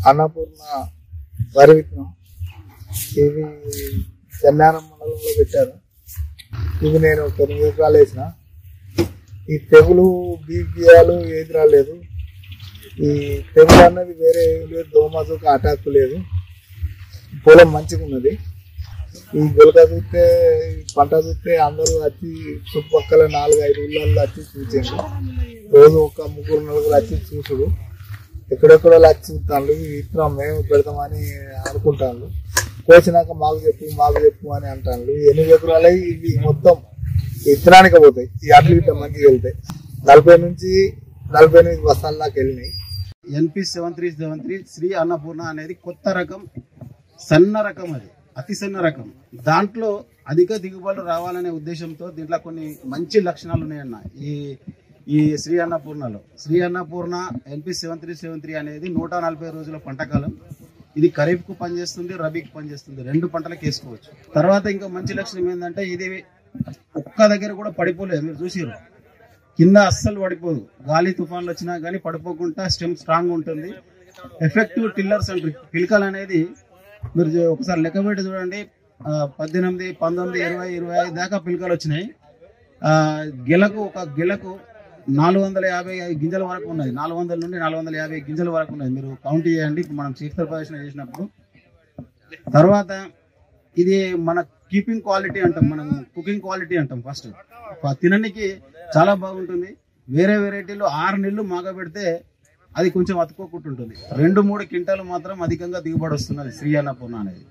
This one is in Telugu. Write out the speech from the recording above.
అన్నపూర్ణ వరి విత్తనం ఇది జన్నారం మండలంలో పెట్టారు. ఇది నేను 9 ఎకరాలు వేసిన. ఈ తెగులు బీజాలు ఏది రాలేదు. ఈ తెగులు అన్నది వేరే ఏం లేదు, దోమకు అటాక్ లేదు. పొలం మంచిగా ఉన్నది. ఈ గులక చూస్తే పంట చూస్తే అందరూ వచ్చి చుట్టుపక్కల 4-5 ఊళ్ళల్లో వచ్చి చూసారు. రోజు ఒక 3-4 వచ్చి చూసుడు. ఎక్కడెక్కడో వచ్చి చూస్తాను. ఈ విత్తనం మేము పెడతామని అనుకుంటాను. కోసినాక మాకు చెప్పు అని అంటాను. 8 ఎకరాలు ఇవి మొత్తం విత్తనానికి పోతాయి. ఈ అట్లు గిట్ట మంచిగా వెళ్తాయి. 40 నుంచి 48 బస్తాల దాకా వెళ్ళినాయి. NP 7373 శ్రీ అన్నపూర్ణ అనేది కొత్త రకం, సన్న రకం. అది అతి సన్న రకం. దాంట్లో అధిక దిగుబడులు రావాలనే ఉద్దేశంతో దీంట్లో కొన్ని మంచి లక్షణాలు ఉన్నాయన్న. ఈ శ్రీ అన్నపూర్ణలో శ్రీ అన్నపూర్ణ NP 7373 అనేది 140 రోజుల పంటకాలం. ఇది ఖరీఫ్ కు పనిచేస్తుంది, రబీకి పనిచేస్తుంది. 2 పంటలకు వేసుకోవచ్చు. తర్వాత ఇంకా మంచి లక్షణం ఏంటంటే ఇది ఒక్క దగ్గర కూడా పడిపోలేదు. మీరు చూసిరు, కింద అస్సలు పడిపోదు. గాలి తుఫాన్లు వచ్చినా కానీ పడిపోకుండా స్టెమ్ స్ట్రాంగ్ ఉంటుంది. ఎఫెక్టివ్ టిల్లర్స్ అండ్ పిలకలు అనేది మీరు ఒకసారి లెక్క పెట్టి చూడండి. 18, 19, 20, 25 దాకా పిలకలు వచ్చినాయి. ఒక గిలకు 450 గింజల వరకు ఉన్నది. 400 నుండి 450 గింజల వరకు ఉన్నది. మీరు కౌంట్ చేయండి. మనం క్షేత్ర ప్రదర్శన చేసినప్పుడు. తర్వాత ఇది మన కీపింగ్ క్వాలిటీ అంటాం, మనం కుకింగ్ క్వాలిటీ అంటాం. ఫస్ట్ తినడానికి చాలా బాగుంటుంది. వేరే వెరైటీలో 6 నెలలు మాగబెడితే అది కొంచెం అతుక్కోకుంటుంటుంది. 2-3 క్వింటాలు మాత్రం అధికంగా దిగుబడి వస్తున్నది శ్రీ అన్నపూర్ణ అనేది.